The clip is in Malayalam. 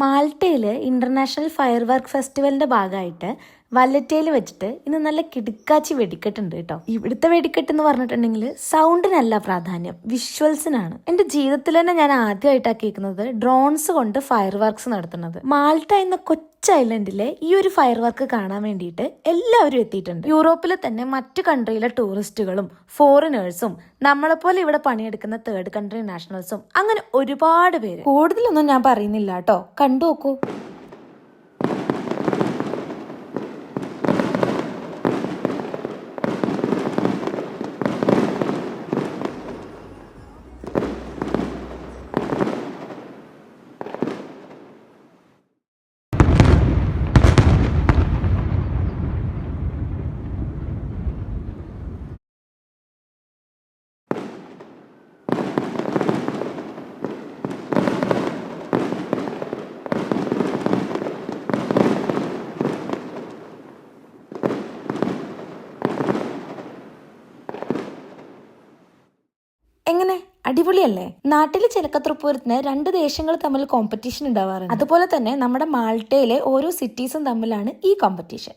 മാൾട്ടയിൽ ഇന്റർനാഷണൽ ഫയർ വർക്ക് ഫെസ്റ്റിവലിന്റെ ഭാഗമായിട്ട് വല്ലറ്റയിൽ വെച്ചിട്ട് ഇന്ന് നല്ല കിടുക്കാച്ചി വെടിക്കെട്ടുണ്ട് കേട്ടോ. ഇവിടുത്തെ വെടിക്കെട്ട് എന്ന് പറഞ്ഞിട്ടുണ്ടെങ്കിൽ സൗണ്ടിനല്ല പ്രാധാന്യം, വിഷ്വൽസിനാണ്. എന്റെ ജീവിതത്തിൽ തന്നെ ഞാൻ ആദ്യമായിട്ടാണ് കേൾക്കുന്നത് ഡ്രോൺസ് കൊണ്ട് ഫയർ വർക്ക്സ് നടത്തുന്നത്. മാൾട്ട എന്ന കൊച്ചു ഐലൻഡിലെ ഈ ഒരു ഫയർ വർക്ക് കാണാൻ വേണ്ടിയിട്ട് എല്ലാവരും എത്തിയിട്ടുണ്ട്. യൂറോപ്പിലെ തന്നെ മറ്റു കൺട്രിയിലെ ടൂറിസ്റ്റുകളും ഫോറിനേഴ്സും നമ്മളെപ്പോലെ ഇവിടെ പണിയെടുക്കുന്ന തേർഡ് കൺട്രി നാഷണൽസും അങ്ങനെ ഒരുപാട് പേര്. കൂടുതലൊന്നും ഞാൻ പറയുന്നില്ല കേട്ടോ, കണ്ടു നോക്കൂ. എങ്ങനെ അടിപൊളിയല്ലേ? നാട്ടിലെ ചിലക്കത്തൃപ്പൂരത്തിന് രണ്ട് ദേശങ്ങൾ തമ്മിൽ കോമ്പറ്റീഷൻ ഉണ്ടാവാറുണ്ട്. അതുപോലെ തന്നെ നമ്മുടെ മാൾട്ടയിലെ ഓരോ സിറ്റീസും തമ്മിലാണ് ഈ കോമ്പറ്റീഷൻ.